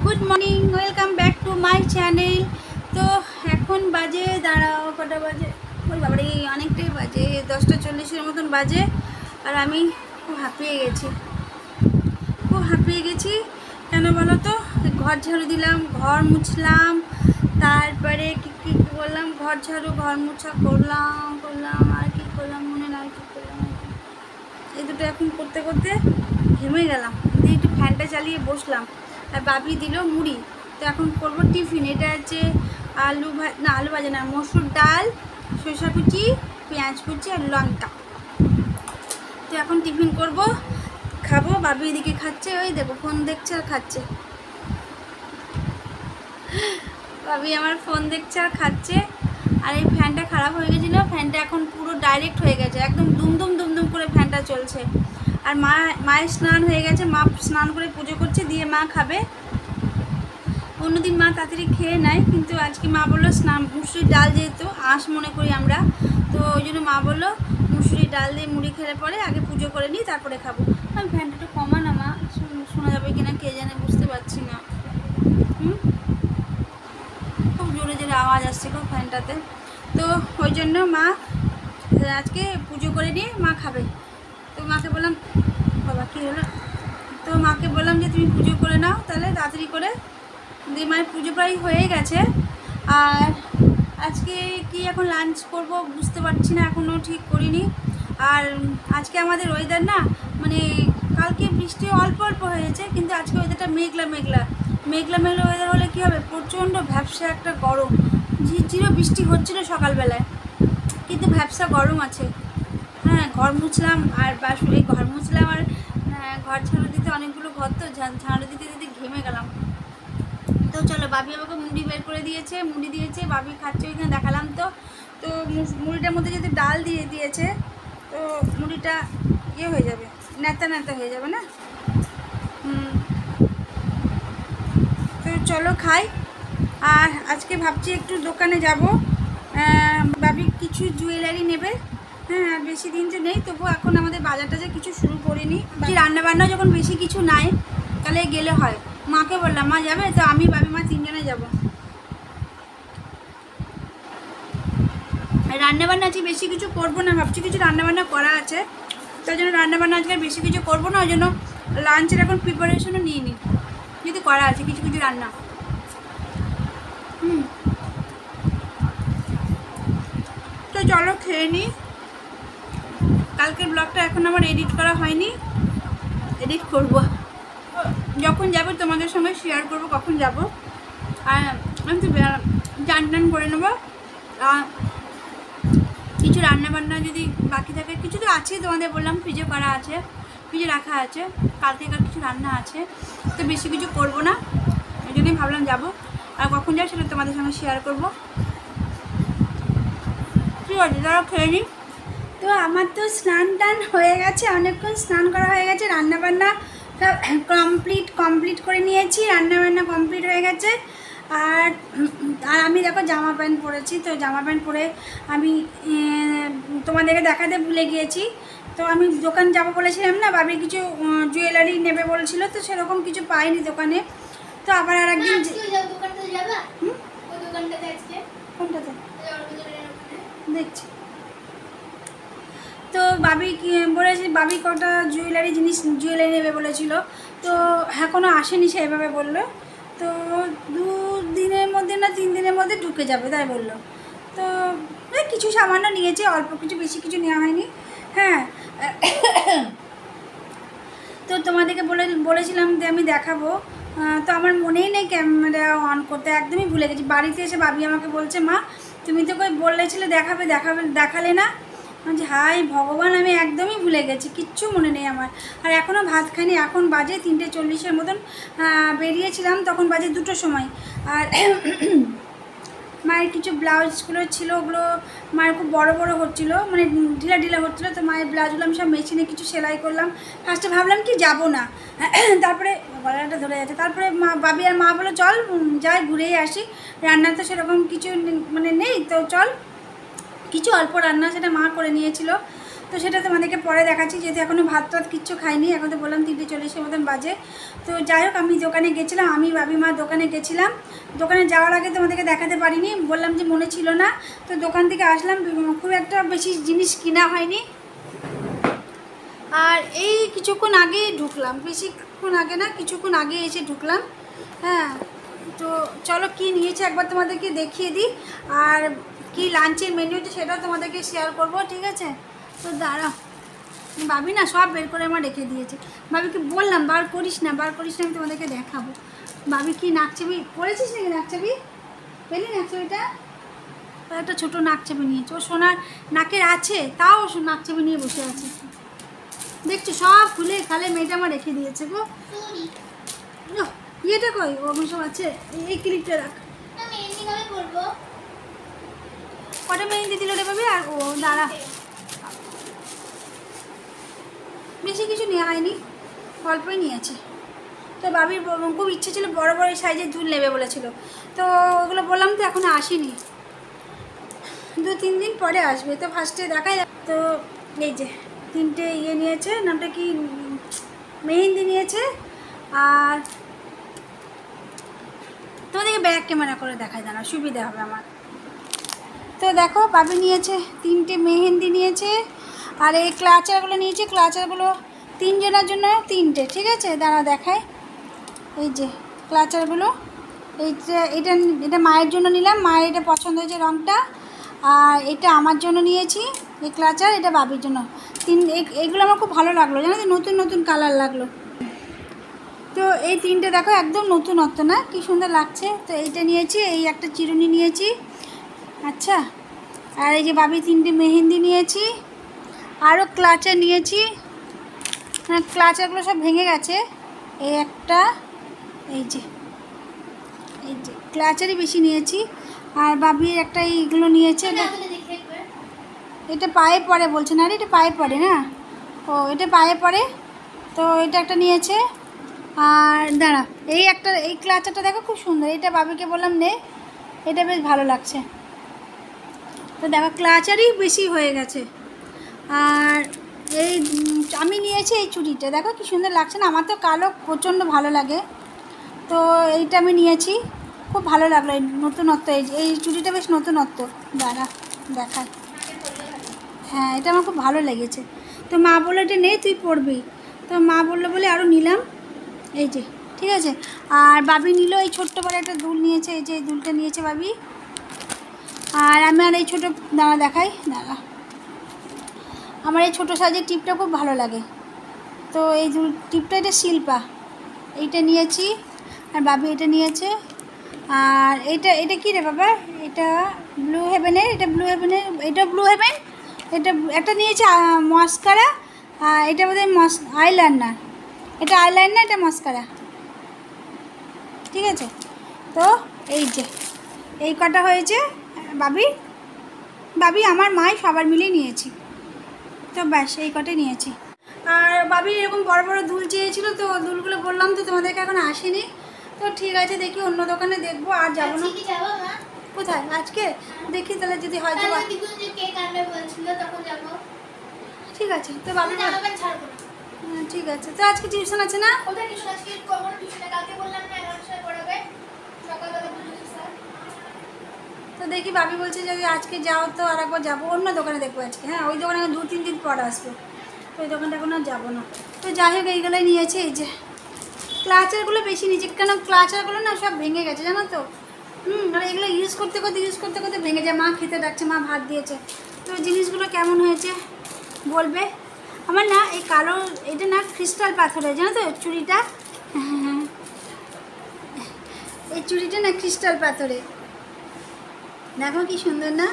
Good morning, welcome back to my channel. তো এখন বাজে দাঁড়াও, কটা বাজে? ওই বাবারে, অনেকটাই বাজে, 10টা 40-এর মতন বাজে। আর আমি খুব হাঁপিয়ে গেছি। কেন বলো তো? ঘর ঝাড়ু দিলাম, ঘর মুছলাম, তারপরে কি করলাম, ঘর ঝাড়ু ঘর মুছা করলাম আর কি করলাম মনে নাই, কি করলাম এই দুটো এখন করতে করতে ঘেমে গেলাম। দিয়ে একটু ফ্যানটা চালিয়ে বসলাম, আর বাবি দিল মুড়ি। তো এখন করবো টিফিন। এটা হচ্ছে আলু ভাজা না, মসুর ডাল, শসা কুচি, পেঁয়াজ কুচি আর লঙ্কা। তো এখন টিফিন করব, খাবো। বাবি এদিকে খাচ্ছে, ওই দেখো ফোন দেখছে আর খাচ্ছে। বাবি আমার ফোন দেখছে আর খাচ্ছে। আর এই ফ্যানটা খারাপ হয়ে গেছিলো, ফ্যানটা এখন পুরো ডাইরেক্ট হয়ে গেছে, একদম দুমদুম করে ফ্যানটা চলছে। আর মায়ের স্নান হয়ে গেছে, মা স্নান করে পুজো করছে, দিয়ে মা খাবে। অন্যদিন মা তাড়াতাড়ি খেয়ে নেয়, কিন্তু আজকে মা বললো মুসুরির ডাল, যেহেতু আঁশ মনে করি আমরা, তো ওই জন্য মা বললো মুসুরির ডাল দিয়ে মুড়ি খেলে পরে আগে পুজো করে নিই, তারপরে খাবো। আমি ফ্যানটা একটু কমা না মা, শোনা যাবে কিনা কে জানে, বুঝতে পারছি না। খুব জোরে জোরে আওয়াজ আসছে খুব ফ্যানটাতে। তো ওই জন্য মা আজকে পুজো করে নিয়ে মা খাবে। তো মাকে বললাম, বাবা কী হলো, তো মাকে বললাম যে তুমি পুজো করে নাও তাহলে তাড়াতাড়ি করে। দিয়ে মায়ের পুজো প্রায় হয়ে গেছে। আর আজকে কি এখন লাঞ্চ করব বুঝতে পারছি না, এখনও ঠিক করিনি। আর আজকে আমাদের ওয়েদার না, মানে কালকে বৃষ্টি অল্প অল্প হয়েছে, কিন্তু আজকে ওয়েদারটা মেঘলা ওয়েদার হলে কী হবে, প্রচণ্ড ভ্যাপসা একটা গরম। ঝিরঝিরও বৃষ্টি হচ্ছিলো সকালবেলায়, কিন্তু ভ্যাপসা গরম আছে। হ্যাঁ, ঘর মুছলাম আর ঘর ঝাড়ু দিতে অনেকগুলো ঘর, তো ঝাড়ু দিতে ঘেমে গেলাম। তো চলো, বাবি আমাকে মুড়ি বের করে দিয়েছে, মুড়ি দিয়েছে, বাবি খাচ্ছে, ওইখানে দেখালাম। তো তো মুড়িটার মধ্যে যদি ডাল দিয়ে দিয়েছে, তো মুড়িটা হয়ে যাবে, ন্যাতা হয়ে যাবে না। তো চলো খাই। আর আজকে ভাবছি একটু দোকানে যাব, বাবি কিছু জুয়েলারি নেবে। হ্যাঁ, আর বেশি দিন তো নেই, তবু এখন আমাদের বাজার টাজার কিছু শুরু করিনি। রান্নাবান্না যখন বেশি কিছু নাই তাহলে গেলে হয়। মাকে বললাম, মা যাবে? তো আমি, বাবি, মা তিনজনে যাব। রান্নাবান্না আজকে বেশি কিছু করবো না, ভাবছি কিছু রান্নাবান্না করা আছে, তাই জন্য রান্নাবান্না আজকে বেশি কিছু করবো না। ওই জন্য লাঞ্চের এখন প্রিপারেশনও নিয়ে নিই, যদি করা আছে কিছু কিছু রান্না। তো চলো খেয়ে নিই। কালকের ব্লগটা এখন আমার এডিট করা হয়নি, এডিট করব যখন যাবো, তোমাদের সঙ্গে শেয়ার করব কখন যাব। আর আমি তো টান করে নেবো। কিছু রান্নাবান্না যদি বাকি থাকে, কিছু তো আছেই, তোমাদের বললাম ফ্রিজে করা আছে, ফ্রিজে রাখা আছে, কালকেকার কিছু রান্না আছে, তো বেশি কিছু করবো না। ওই জন্যই ভাবলাম যাবো, আর কখন যাবো সেটা তোমাদের সঙ্গে শেয়ার করব। ঠিক আছে, তারা খেয়ে নিই। তো আমার তো স্নান টান হয়ে গেছে, অনেকক্ষণ স্নান করা হয়ে গেছে, রান্নাবান্না সব কমপ্লিট করে নিয়েছি, রান্নাবান্না কমপ্লিট হয়ে গেছে। আর আমি দেখো জামা প্যান্ট পরেছি, তো জামা প্যান্ট পরে আমি তোমাদেরকে দেখাতে ভুলে গিয়েছি। তো আমি দোকান যাব বলেছিলাম না, বাবি কিছু জুয়েলারি নেবে বলেছিল, তো সেরকম কিছু পাইনি দোকানে। তো আবার আর একদিন কোনটাতে দেখছি। তো বাবি বলেছি, বাবি কটা জুয়েলারি নেবে বলেছিল, তো এখনও আসেনি সেভাবে বললো। তো 2 দিনের মধ্যে না 3 দিনের মধ্যে ঢুকে যাবে তাই বললো। তো কিছু সামান্য নিয়েছে, অল্প কিছু, বেশি কিছু নেওয়া হয়নি। হ্যাঁ, তো তোমাদেরকে বলেছিলাম যে আমি দেখাবো, তো আমার মনেই নেই ক্যামেরা অন করতে, একদমই ভুলে গেছি। বাড়িতে এসে বাবি আমাকে বলছে, মা তুমি তো কই বলেছিলে দেখালে না। যে হাই ভগবান, আমি একদমই ভুলে গেছি, কিচ্ছু মনে নেই আমার। আর এখনও ভাত খাইনি, এখন বাজে 3:40 মতন। বেরিয়েছিলাম তখন বাজে 2টোর সময়। আর মায়ের কিছু ব্লাউজগুলো ছিল, ওগুলো মায়ের খুব বড় হচ্ছিলো, মানে ঢিলা হচ্ছিলো। তো মায়ের ব্লাউজগুলো আমি সব মেশিনে কিছু সেলাই করলাম। ফার্স্টে ভাবলাম কি যাবো না, তারপরে গলাটা ধরে যাচ্ছে। তারপরে বাবি আর মা বলে চল যাই, ঘুরেই আসি, রান্না তো সেরকম কিছু মানে নেই, তো চল। কিছু অল্প রান্না সেটা মা করে নিয়েছিল। তো সেটা তোমাদেরকে পরে দেখাচ্ছি, যেহেতু এখনও ভাত টাত কিচ্ছু খাইনি। এখন তো বললাম 3:40 মতন বাজে। তো যাই হোক, আমি দোকানে গেছিলাম, আমি বাবি মা দোকানে গেছিলাম। দোকানে যাওয়ার আগে তোমাদেরকে দেখাতে পারিনি, বললাম যে মনে ছিল না। তো দোকান থেকে আসলাম, খুব একটা বেশি জিনিস কিনা হয়নি। আর এই কিছুক্ষণ আগে ঢুকলাম, বেশিক্ষণ আগে না, কিছুক্ষণ আগে এসে ঢুকলাম। হ্যাঁ, তো চলো কি নিয়েছে একবার তোমাদেরকে দেখিয়ে দিই। আর কি লাঞ্চের মেনু হচ্ছে সেটাও তোমাদেরকে শেয়ার করব, ঠিক আছে? তো দাঁড়াও, ভাবি না সব বের করে আমার রেখে দিয়েছে। ভাবিকে বললাম বার করিস না, আমি তোমাদেরকে দেখাবো। ভাবি কি নাকচাবি পড়েছিস নাকি? নাকচাবি পেলি? নাকচাবিটা একটা ছোটো নাকচাবি নিয়েছে, ও সোনার নাকের আছে, তাও নাকচাবি নিয়ে বসে আছে। দেখছো সব খুলে খালে মেয়েটা আমার রেখে দিয়েছে গো। ইয়েটা কই? ও সব আছে, এই ক্লিপটা রাখ। কটা মেহেন্দি দিল রে ভাবি? আর ও দাঁড়া, বেশি কিছু নেওয়া হয়নি, অল্পই নিয়েছে। তো বাবির খুব ইচ্ছে ছিল বড় বড় সাইজের দুল নেবে বলেছিল, তো ওগুলো বললাম তো এখনও আসেনি, 2-3 দিন পরে আসবে। তো ফার্স্টে দেখাই। তো এই যে 3টে ইয়ে নিয়েছে, নামটা কি, মেহেন্দি নিয়েছে। আর তোমাদেরকে ব্যাক ক্যামেরা করে দেখাই, দাঁড়া, সুবিধা হবে আমার। তো দেখো, বাবি নিয়েছে 3টে মেহেন্দি নিয়েছে। আর এই ক্লাচারগুলো নিয়েছে, ক্লাচারগুলো 3 জনের জন্য 3টে, ঠিক আছে? দাঁড়া দেখায়। এই যে ক্লাচারগুলো, এটা মায়ের জন্য নিলাম, মায়ের এটা পছন্দ হয়েছে রঙটা। আর এটা আমার জন্য নিয়েছি এই ক্লাচার, এটা বাবির জন্য। এগুলো আমার খুব ভালো লাগলো, জানো তো, নতুন নতুন কালার লাগলো। তো এই 3টে দেখো একদম নতুনত্ব না, কি সুন্দর লাগছে। তো এইটা নিয়েছি, এই একটা চিরুনি নিয়েছি। আচ্ছা, আর এই যে বাবি 3টে মেহেন্দি নিয়েছি, আরও ক্লাচার নিয়েছি। হ্যাঁ, ক্লাচারগুলো সব ভেঙে গেছে। এই একটা, এই যে ক্লাচারই বেশি নিয়েছি। আর বাবির একটা এইগুলো নিয়েছে, এটা পায়ে পড়ে বলছে না, এটা পায়ে পড়ে না, ও এটা পায়ে পড়ে। তো এটা একটা নিয়েছে। আর দাঁড়া, এই ক্লাচারটা দেখো খুব সুন্দর, এটা বাবিকে বললাম নে, এটা বেশ ভালো লাগছে। তো দেখো ক্লাচারই বেশি হয়ে গেছে। আর এই আমি নিয়েছি এই চুড়িটা, দেখো কি সুন্দর লাগছে না? আমার তো কালো প্রচণ্ড ভালো লাগে, তো এইটা আমি নিয়েছি, খুব ভালো লাগলো। এই নতুনত্ব, এই চুড়িটা বেশ নতুনত্ব। দাঁড়া দেখায়। হ্যাঁ, এটা আমার খুব ভালো লেগেছে। তো মা বললো এটা নেই, তুই পরবি। তো মা বললো বলে আরও নিলাম, এই যে, ঠিক আছে। আর বাবি নিল এই ছোট্ট বড় একটা দুল নিয়েছে, এই যে এই দুলটা নিয়েছে বাবি। আর আমি আর এই ছোটো, দাঁড়া দেখাই, দাঁড়া, আমার এই ছোটো সাইজের টিপটা খুব ভালো লাগে। তো এই টিপটা, এটা শিল্পা, এইটা নিয়েছি। আর বাবি এটা নিয়েছে। আর এটা কী রে বাবা? এটা ব্লু হেভেনের, এটা ব্লু হেভেন, এটা একটা নিয়েছে মাস্কারা। আর এটা বোধহয় আইলাইনার, এটা আইলাইনার, এটা মাস্কারা, ঠিক আছে। তো এই যে এই কটা হয়েছে বাবি আমার মাই সবার মিলেই নিয়েছি। তো ব্যাস এই কটাই নিয়েছি। আর বাবি এরকম বড় বড় দুল চেয়েছিল, তো দুলগুলো বললাম তো তোমাদেরকে এখন আসেনি। তো ঠিক আছে, দেখি অন্য দোকানে দেখবো, আর যাবো না। কোথায় আজকে? দেখি তাহলে যদি হয় তো। ঠিক আছে, তো বাবি ঠিক আছে। তো আজকে টিউশন আছে না? তো দেখি, বাবি বলছে যদি আজকে যাও তো আর একবার যাবো, অন্য দোকানে দেখবো আজকে। হ্যাঁ, ওই দোকানে 2-3 দিন পর আসবো, তো ওই দোকানটা এখন আর যাবো না। তো যাই হোক, এইগুলোই নিয়েছে। এই যে ক্লাচারগুলো বেশি নিয়েছে, কেন ক্লাচারগুলো না সব ভেঙে গেছে, জানো তো। আর এগুলো ইউজ করতে করতে ভেঙে যায়। মা খেতে ডাকছে, মা ভাত দিয়েছে। তো জিনিসগুলো কেমন হয়েছে বলবে। আমার না এই কালো, এটা না ক্রিস্টাল পাথরের, জানো তো চুড়িটা। হ্যাঁ, এই চুড়িটা না ক্রিস্টাল পাথরের, দেখো কি সুন্দর না?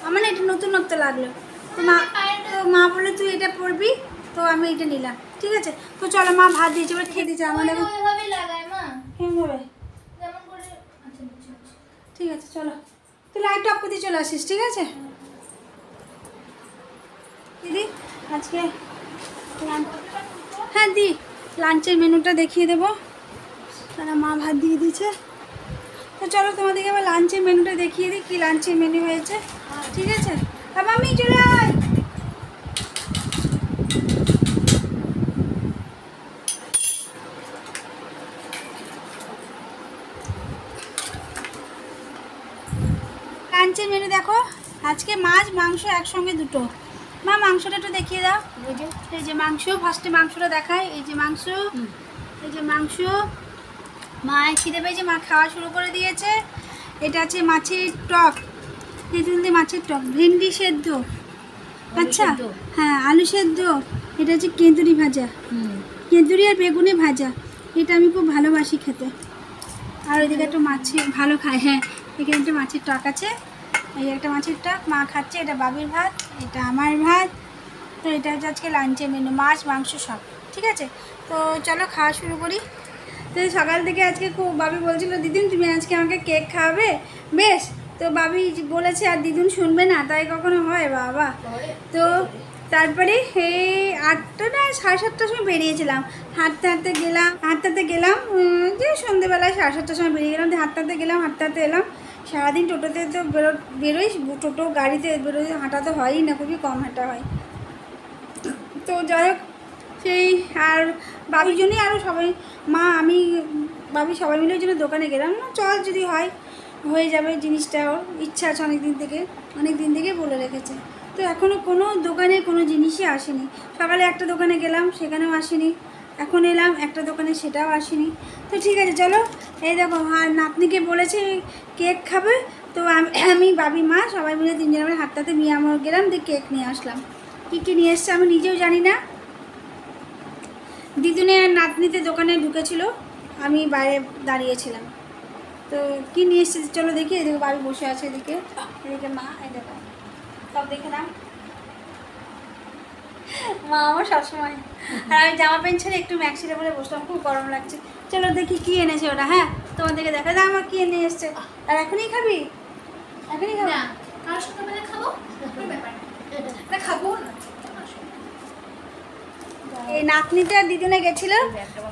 আমার না এটা নতুনত্ব লাগলো। তো মা বললো তুই এটা পরবি, তো আমি এটা নিলাম, ঠিক আছে। তো চলো, মা ভাত দিয়েছে, এবার খেয়ে দিয়েছে আমাদের। ঠিক আছে, চলো, তুই লাইট অফ করে চলে আসিস, ঠিক আছে দিদি। আজকে হ্যাঁ দি, লাঞ্চের মেনুটা দেখিয়ে দেবো। তারা মা ভাত দিয়ে দিয়েছে। তো চলো তোমাদেরকে আবার লাঞ্চের মেনুটা দেখিয়ে দিই, কী লাঞ্চের মেনু হয়েছে, ঠিক আছে। বাবা আমি চলে আয়। লাঞ্চের মেনু দেখো, আজকে মাছ মাংস একসঙ্গে দুটো। মা মাংসটা একটু দেখিয়ে দাও। এই যে মাংস, ফার্স্টে মাংসটা দেখায়। এই যে মাংস, এই যে মাংস। মা খিদে পেয়েছে, মা খাওয়া শুরু করে দিয়েছে। এটা আছে মাছের টক, তেঁতুল দিয়ে মাছের টক, ভেন্ডি সেদ্ধ, আচ্ছা হ্যাঁ আলু সেদ্ধ। এটা হচ্ছে কেঁদুরি ভাজা, কেঁদুরি আর বেগুনে ভাজা। এটা আমি খুব ভালোবাসি খেতে। আর ওইদিকে একটা মাছের ভালো খায়, হ্যাঁ এখানে একটা মাছের টক আছে। এই একটা মাছের টক মা খাচ্ছে। এটা বাবির ভাত, এটা আমার ভাত। তো এটা হচ্ছে আজকে লাঞ্চের মেনু, মাছ মাংস সব। ঠিক আছে, তো চলো খাওয়া শুরু করি। তো সকাল থেকে আজকে খুব বাবি বলছিল দিদুন তুমি আজকে আমাকে কেক খাওয়াবে, বেশ। তো বাবি বলেছে আর দিদুন শুনবে না, তাই কখনো হয় বাবা। তো তারপরে এই 8টা না 7:30টার সময় বেরিয়েছিলাম, হাঁটতে গেলাম যে সন্ধ্যেবেলায় 7:30টার সময় বেরিয়ে গেলাম, হাঁটতে এলাম। সারাদিন টোটোতে তো বেরোই, টোটো গাড়িতে বেরোই, হাঁটা তো হয়ই না, খুবই কম হাঁটা হয়। তো যাই হোক সেই আর বাবির জন্যই আরও সবাই, মা আমি বাবি সবাই মিলে ওই জন্য দোকানে গেলাম না, চল যদি হয়ে যাবে জিনিসটা। ওর ইচ্ছা আছে অনেক দিন থেকে বলে রেখেছে। তো এখনও কোনো দোকানে কোনো জিনিসই আসেনি। সকালে একটা দোকানে গেলাম, সেখানেও আসেনি। এখন এলাম একটা দোকানে, সেটাও আসেনি। তো ঠিক আছে চলো। এই দেখো আর নাতনিকে বলেছে কেক খাবে, তো আমি বাবি মা সবাই মিলে 3 জন হাঁটতে নিয়ে আমার গেলাম, দিয়ে কেক নিয়ে আসলাম। কী নিয়ে এসছে আমি নিজেও জানি না। দিদুনের নাতনিতে দোকানে ঢুকেছিল, আমি বাইরে দাঁড়িয়েছিলাম। তো কী নিয়ে এসছে চলো দেখি। এদিকে বাবি বসে আছে, এদিকে মা, এই দেখো সব দেখে নাও। মা আমার সবসময়। আর আমি জামা প্যান্ট ছেড়ে একটু ম্যাক্সিটা বলে বসলাম, খুব গরম লাগছে। চলো দেখি কী এনেছে ওটা। হ্যাঁ তোমাদেরকে দেখা যায় আমার কী এনে এসছে। আর এখনই খাবি? এখনই খাবো না, কারোর সকালবেলা খাবো, না খাবো না। এই নাতনিটা দিদুনে গেছিল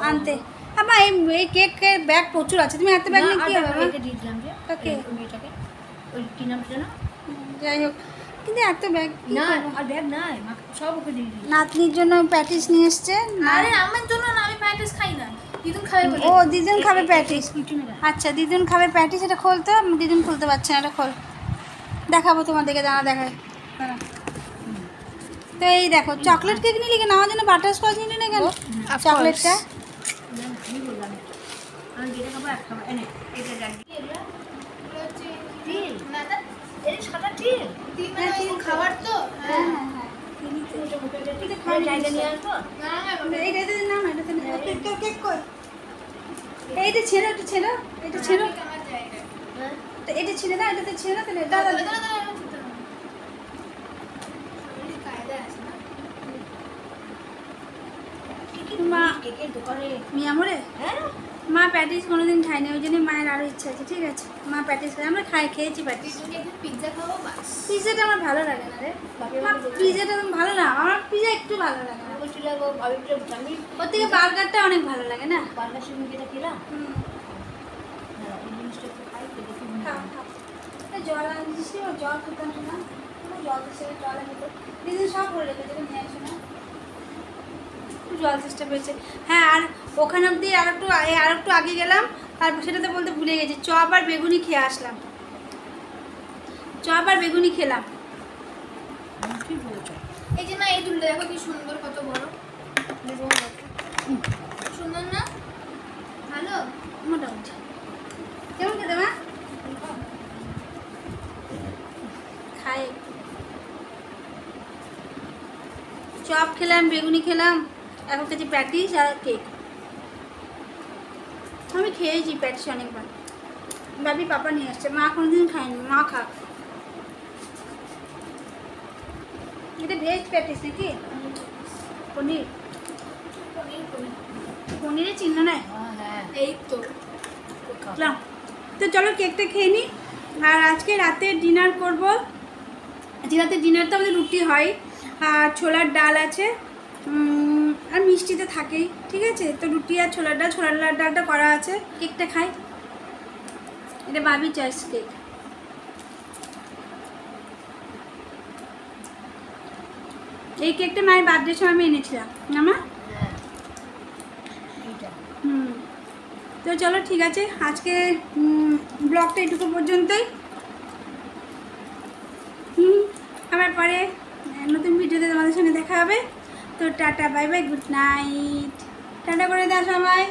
আনতে। আমার এই কেকের ব্যাগ প্রচুর আছে, তুমি এত ব্যাগ নিয়ে কী হবে? যাই হোক, কিন্তু এত ব্যাগ না, আর ব্যাগ নাই, সব ওকে দিয়ে দিই। নাতনির জন্য প্যাটিস নিয়ে এসছে। আরে আমার জন্য না, আমি প্যাটিস খাই না, দিদুন খাবে বলে। ও দিদুন খাবে প্যাটিস, আচ্ছা দিদুন খাবে প্যাটিস। এটা খোলতো, দিদুন খুলতে পারছে না, এটা খোল, দেখাবো তোমাদেরকে, দাঁড়া দেখায়। তো এই দেখো চকলেট কেক নিলি কেন? আমার জন্য বাটারস্কচ নিলি না কেন চকলেটটা? খাবার তো এইটা ছেড়ে, এটা ছেড়ে, এটা ছেড়ে, এটা ছেড়ে না, এটাতে ছেড়ে তাহলে দাদা মা মিয়ামরে মা প্যাটিস কোনোদিন খায়নি, ওই জন্য মায়ের আরও ইচ্ছা আছে। ঠিক আছে মা প্যাটিস খায়, আমরা খেয়েছি প্যাটিস। পিৎজা খাবো, পিৎজাটা আমার ভালো লাগে না রে, পিৎজাটা ভালো না, আমার পিৎজা একটু ভালো লাগে না। ওর থেকে বার্গারটা অনেক ভালো লাগে না। বার্গার সঙ্গে যেটা খেলাম, জল আনছিস, জল খেতাম না, জল খেতে দিদি সব করে রেখেছে, নিয়ে আসে না, জল চেষ্টা পেয়েছে। হ্যাঁ আর ওখানে অব্দি আর একটু আগে গেলাম, তারপর সেটাতে বলতে ভুলে গেছি, চপ আর বেগুনি খেয়ে আসলাম। চপ আর বেগুনি খেলাম। এই যে না, এই দুলটা দেখো কি সুন্দর, কত বড় সুন্দর না? ভালো মোটামুটি। কেমন খেতে মা? খাই চপ খেলাম, বেগুনি খেলাম, এখন খেয়েছি প্যাটিস আর কেক। আমি খেয়েছি প্যাটিস অনেকবার, বাবি পাপা নিয়ে আসছে, মা কোনোদিন খায়নি, মা খাক। এটা ভেজ প্যাটিস নাকি? পনির, পনিরের চিহ্ন নেয়, এই তো। তো চলো কেকটা খেয়ে নিই। আর আজকে রাতে ডিনার করবো। আজকে রাতে ডিনার তো আমাদের রুটি হয়, আর ছোলার ডাল আছে, আর মিষ্টিতে থাকেই। ঠিক আছে, তো রুটি আর ছোলার ডালটা করা আছে। কেকটা খাই, এটা বাবি চয়েস কেক। এই কেকটা মায়ের বার্থডের সময় আমি এনেছিলাম না মা? তো চলো ঠিক আছে, আজকে ব্লগটা এটুকু পর্যন্তই। হবে। তো tata bye bye, good night, tata করে দাও সবাই।